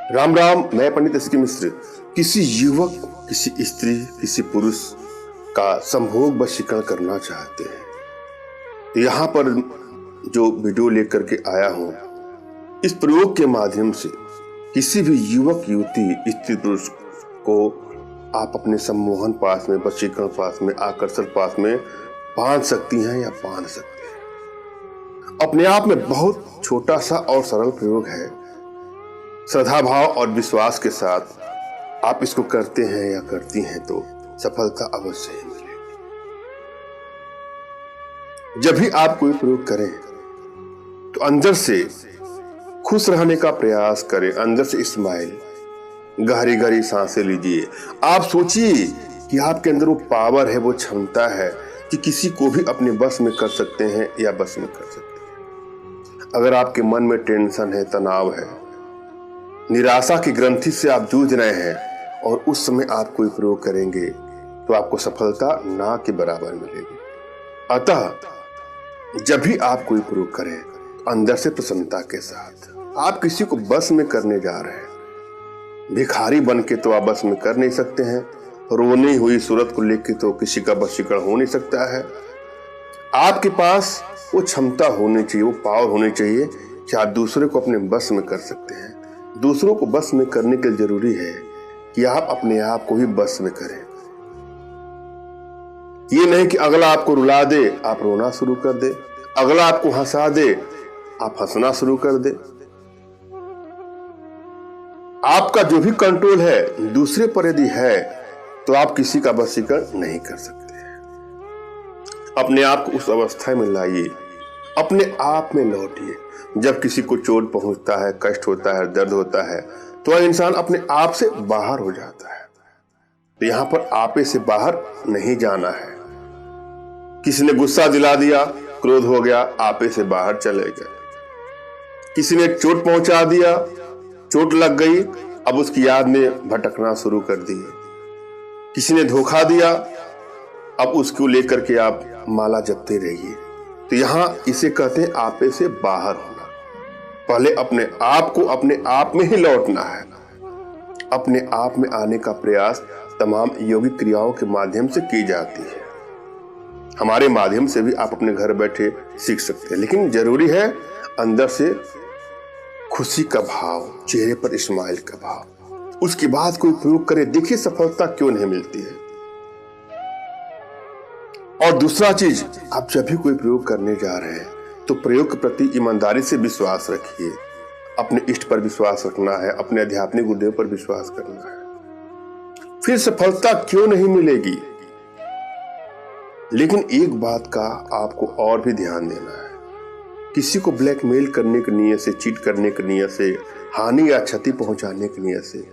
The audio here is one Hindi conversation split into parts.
राम राम। मैं पंडित एसके मिश्र। किसी युवक, किसी स्त्री, किसी पुरुष का संभोग वशीकरण करना चाहते हैं तो यहाँ पर जो वीडियो लेकर के आया हूँ, इस प्रयोग के माध्यम से किसी भी युवक, युवती, स्त्री, पुरुष को आप अपने सम्मोहन पास में, वशीकरण पास में, आकर्षण पास में बांध सकती हैं या बांध सकते हैं। अपने आप में बहुत छोटा सा और सरल प्रयोग है। श्रद्धा भाव और विश्वास के साथ आप इसको करते हैं या करती हैं तो सफलता अवश्य ही मिलेगी। जब भी आप कोई प्रयोग करें तो अंदर से खुश रहने का प्रयास करें, अंदर से स्माइल, गहरी गहरी सांसें लीजिए। आप सोचिए कि आपके अंदर वो पावर है, वो क्षमता है कि किसी को भी अपने बस में कर सकते हैं या बस में कर सकते हैं। अगर आपके मन में टेंशन है, तनाव है, निराशा की ग्रंथि से आप जूझ रहे हैं और उस समय आप कोई प्रयोग करेंगे तो आपको सफलता ना के बराबर मिलेगी। अतः जब भी आप कोई प्रयोग करें तो अंदर से प्रसन्नता के साथ। आप किसी को बस में करने जा रहे हैं। भिखारी बन के तो आप बस में कर नहीं सकते हैं। रोनी हुई सूरत को लेकर तो किसी का वशीकरण हो नहीं सकता है। आपके पास वो क्षमता होनी चाहिए, वो पावर होनी चाहिए कि आप दूसरे को अपने बस में कर सकते हैं। दूसरों को बस में करने के लिए जरूरी है कि आप अपने आप को भी बस में करें। ये नहीं कि अगला आपको रुला दे, आप रोना शुरू कर दे, अगला आपको हंसा दे, आप हंसना शुरू कर दे। आपका जो भी कंट्रोल है दूसरे पर यदि है तो आप किसी का वशीकरण नहीं कर सकते। अपने आप को उस अवस्था में लाइए, अपने आप में लौटिए। जब किसी को चोट पहुंचता है, कष्ट होता है, दर्द होता है तो वह इंसान अपने आप से बाहर हो जाता है। तो यहां पर आपे से बाहर नहीं जाना है। किसी ने गुस्सा दिला दिया, क्रोध हो गया, आपे से बाहर चले गए। किसी ने चोट पहुंचा दिया, चोट लग गई, अब उसकी याद में भटकना शुरू कर दिए। किसी ने धोखा दिया, अब उसको लेकर के आप माला जपते रहिए। तो यहां इसे कहते हैं आपे से बाहर होना। पहले अपने आप को अपने आप में ही लौटना है। अपने आप में आने का प्रयास तमाम योगिक क्रियाओं के माध्यम से की जाती है। हमारे माध्यम से भी आप अपने घर बैठे सीख सकते हैं, लेकिन जरूरी है अंदर से खुशी का भाव, चेहरे पर स्माइल का भाव। उसके बाद कोई प्रयोग करे, देखिए सफलता क्यों नहीं मिलती है। और दूसरा चीज, आप जब भी कोई प्रयोग करने जा रहे हैं तो प्रयोग के प्रति ईमानदारी से विश्वास रखिए। अपने इष्ट पर विश्वास रखना है, अपने आध्यात्मिक गुरुदेव पर विश्वास करना है। फिर सफलता क्यों नहीं मिलेगी। लेकिन एक बात का आपको और भी ध्यान देना है। किसी को ब्लैकमेल करने की नीयत से, चीट करने की नीयत से, हानि या क्षति पहुंचाने की नीयत से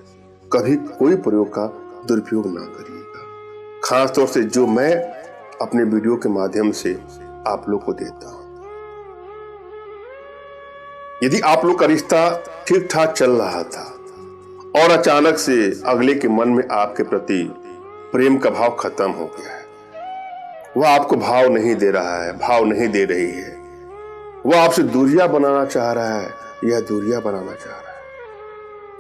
कभी कोई प्रयोग का दुरुपयोग ना करिएगा। खासतौर से जो मैं अपने वीडियो के माध्यम से आप लोग को देता हूं। यदि आप लोग का रिश्ता ठीक ठाक चल रहा था और अचानक से अगले के मन में आपके प्रति प्रेम का भाव खत्म हो गया है, वह आपको भाव नहीं दे रहा है, भाव नहीं दे रही है, वह आपसे दूरियां बनाना चाह रहा है या दूरियां बनाना चाह रहा है,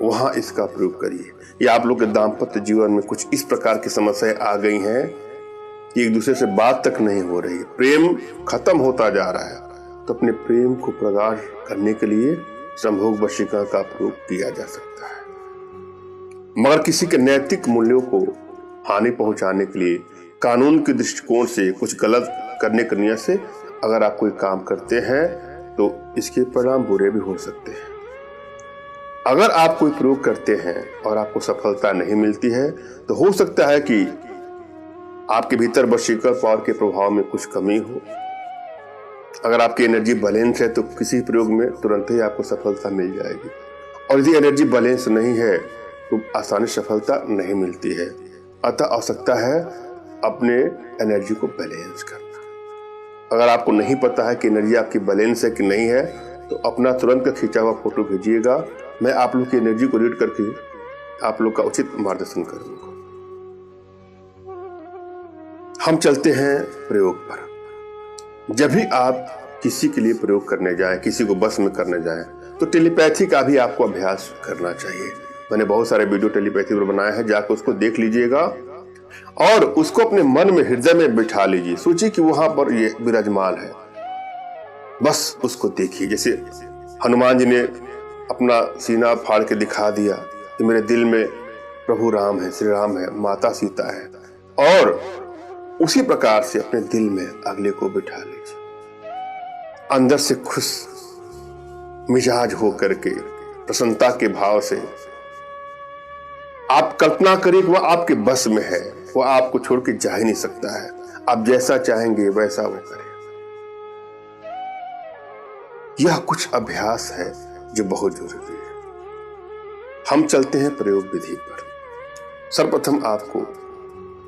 वहां इसका प्रयोग करिए। या आप लोग के दाम्पत्य जीवन में कुछ इस प्रकार की समस्याएं आ गई हैं कि एक दूसरे से बात तक नहीं हो रही, प्रेम खत्म होता जा रहा है, तो अपने प्रेम को प्रगाढ़ करने के लिए संभोग वशीकरण का प्रयोग किया जा सकता है। मगर किसी के नैतिक मूल्यों को हानि पहुंचाने के लिए, कानून के दृष्टिकोण से कुछ गलत करने की नीयत से अगर आप कोई काम करते हैं तो इसके परिणाम बुरे भी हो सकते हैं। अगर आप कोई प्रयोग करते हैं और आपको सफलता नहीं मिलती है तो हो सकता है कि आपके भीतर वशीकरण पावर के प्रभाव में कुछ कमी हो। अगर आपकी एनर्जी बैलेंस है तो किसी प्रयोग में तुरंत ही आपको सफलता मिल जाएगी। और यदि एनर्जी बैलेंस नहीं है तो आसानी से सफलता नहीं मिलती है। अतः आवश्यकता है अपने एनर्जी को बैलेंस करना। अगर आपको नहीं पता है कि एनर्जी आपकी बैलेंस है कि नहीं है तो अपना तुरंत का खींचा हुआ फोटो भेजिएगा। मैं आप लोग की एनर्जी को रीड करके आप लोग का उचित मार्गदर्शन करूंगा। हम चलते हैं प्रयोग पर। जब भी आप किसी के लिए प्रयोग करने जाएं, किसी को बस में करने जाएं, तो टेलीपैथी का भी आपको अभ्यास करना चाहिए। मैंने बहुत सारे वीडियो टेलीपैथी पर बनाए हैं, जाकर उसको देख लीजिएगा और उसको अपने मन में, हृदय में बिठा लीजिए। सोचिए कि वहां पर ये विराजमान है, बस उसको देखिए। जैसे हनुमान जी ने अपना सीना फाड़ के दिखा दिया कि मेरे दिल में प्रभु राम है, श्री राम है, माता सीता है, और उसी प्रकार से अपने दिल में अगले को बिठा लीजिए। अंदर से खुश मिजाज हो करके, प्रसन्नता के भाव से आप कल्पना करिए कि वह आपके बस में है, वह आपको छोड़ के जा ही नहीं सकता है। आप जैसा चाहेंगे वैसा वो करें। यह कुछ अभ्यास है जो बहुत जरूरी है। हम चलते हैं प्रयोग विधि पर। सर्वप्रथम आपको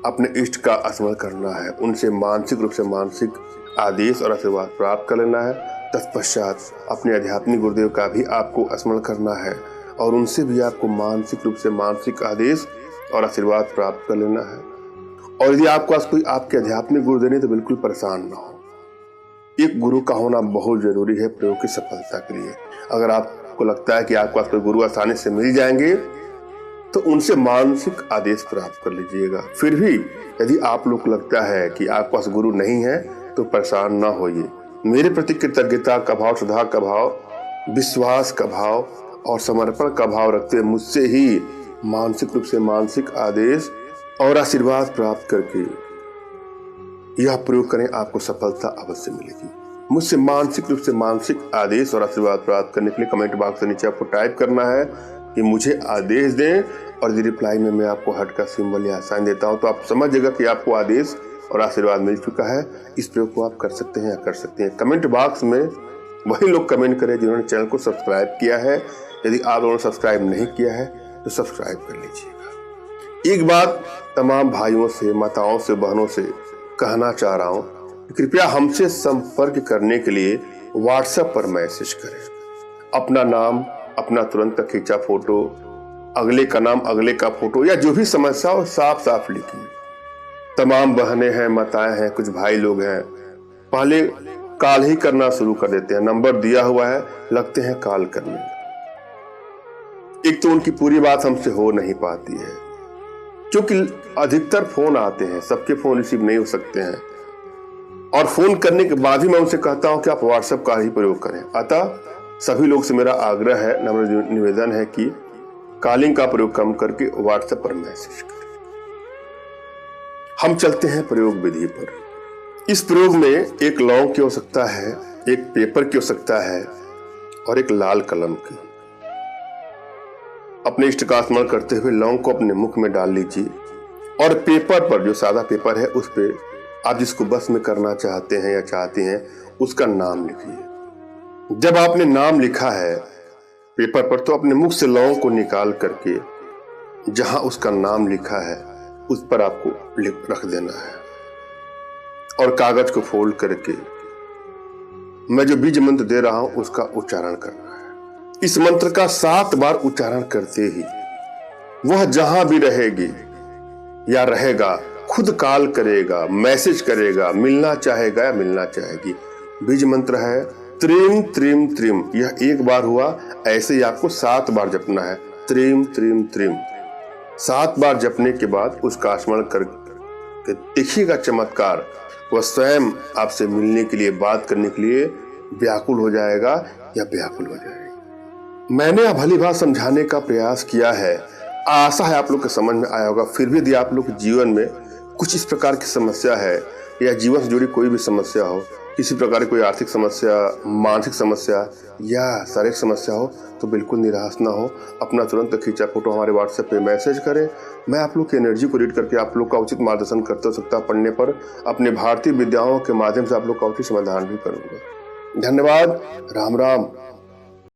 अपने इष्ट का स्मरण करना है, उनसे मानसिक रूप से मानसिक आदेश और आशीर्वाद प्राप्त कर लेना है। तत्पश्चात अपने आध्यात्मिक गुरुदेव का भी आपको स्मरण करना है और उनसे भी आपको मानसिक रूप से मानसिक आदेश और आशीर्वाद प्राप्त कर लेना है। और यदि आपके पास कोई आपके आध्यात्मिक गुरुदेव नहीं तो बिल्कुल परेशान ना हो। एक गुरु का होना बहुत जरूरी है प्रयोग की सफलता के लिए। अगर आपको लगता है कि आपके पास कोई गुरु आसानी से मिल जाएंगे तो उनसे मानसिक आदेश प्राप्त कर लीजिएगा। फिर भी यदि आप लोग को लगता है कि आपके पास गुरु नहीं है तो परेशान ना होइए। मेरे प्रति कृतज्ञता का भाव, श्रद्धा का भाव, विश्वास का भाव और समर्पण का भाव रखते हुए मुझसे ही मानसिक रूप से मानसिक आदेश और आशीर्वाद प्राप्त करके यह प्रयोग करें, आपको सफलता अवश्य मिलेगी। मुझसे मानसिक रूप से मानसिक आदेश और आशीर्वाद प्राप्त करने के लिए कमेंट बॉक्स के नीचे आपको टाइप करना है कि मुझे आदेश दें, और यदि रिप्लाई में मैं आपको हार्ट का सिंबल या साइन देता हूं तो आप समझ जाएगा कि आपको आदेश और आशीर्वाद मिल चुका है। इस प्रयोग को आप कर सकते हैं या कर सकते हैं। कमेंट बॉक्स में वही लोग कमेंट करें जिन्होंने चैनल को सब्सक्राइब किया है। यदि आप लोगों ने सब्सक्राइब नहीं किया है तो सब्सक्राइब कर लीजिएगा। एक बात तमाम भाइयों से, माताओं से, बहनों से कहना चाह रहा हूं, कृपया हमसे संपर्क करने के लिए व्हाट्सएप पर मैसेज करें। अपना नाम, अपना तुरंत का खींचा फोटो, अगले का नाम, अगले का फोटो, या जो भी समस्या हो साफ साफ लिखिए। तमाम बहनें हैं, माताएं हैं, कुछ भाई लोग हैं, पहले कॉल ही करना शुरू कर देते हैं। नंबर दिया हुआ है, लगते हैं कॉल करने। एक तो उनकी पूरी बात हमसे हो नहीं पाती है क्योंकि अधिकतर फोन आते हैं, सबके फोन रिसीव नहीं हो सकते हैं, और फोन करने के बाद ही मैं उनसे कहता हूं कि आप व्हाट्सएप का ही प्रयोग करें। अतः सभी लोग से मेरा आग्रह है, नम्र निवेदन है कि कॉलिंग का प्रयोग कम करके व्हाट्सएप पर मैसेज करें। हम चलते हैं प्रयोग विधि पर। इस प्रयोग में एक लौंग की आवश्यकता है, एक पेपर की आवश्यकता है और एक लाल कलम की। अपने इष्ट का स्मरण करते हुए लौंग को अपने मुख में डाल लीजिए और पेपर पर, जो सादा पेपर है, उस पे आप जिसको बस में करना चाहते हैं या चाहती हैं उसका नाम लिखिए। जब आपने नाम लिखा है पेपर पर तो अपने मुख से लौंग को निकाल करके जहां उसका नाम लिखा है उस पर आपको रख देना है और कागज को फोल्ड करके मैं जो बीज मंत्र दे रहा हूं उसका उच्चारण करना है। इस मंत्र का 7 बार उच्चारण करते ही वह जहां भी रहेगी या रहेगा खुद कॉल करेगा, मैसेज करेगा, मिलना चाहेगा या मिलना चाहेगी। बीज मंत्र है त्रीम त्रीम त्रीम। यह एक बार हुआ, ऐसे ही आपको 7 बार जपना है। त्रीम त्रीम त्रीम 7 बार जपने के बाद उसका स्मरण करके देखिएगा चमत्कार। वह स्वयं आपसे मिलने के लिए, बात करने के लिए व्याकुल हो जाएगा या व्याकुल हो जाएगी। मैंने यह भली बात समझाने का प्रयास किया है, आशा है आप लोग को समझ में आया होगा। फिर भी यदि आप लोग के जीवन में कुछ इस प्रकार की समस्या है या जीवन से जुड़ी कोई भी समस्या हो, किसी प्रकार की कोई आर्थिक समस्या, मानसिक समस्या या शारीरिक समस्या हो, तो बिल्कुल निराश ना हो। अपना तुरंत खींचा फोटो हमारे व्हाट्सएप पे मैसेज करें। मैं आप लोग की एनर्जी को रीड करके आप लोग का उचित मार्गदर्शन करते हो सकता पढ़ने पर अपने भारतीय विद्याओं के माध्यम से आप लोग का उचित समाधान भी करूंगा। धन्यवाद। राम राम।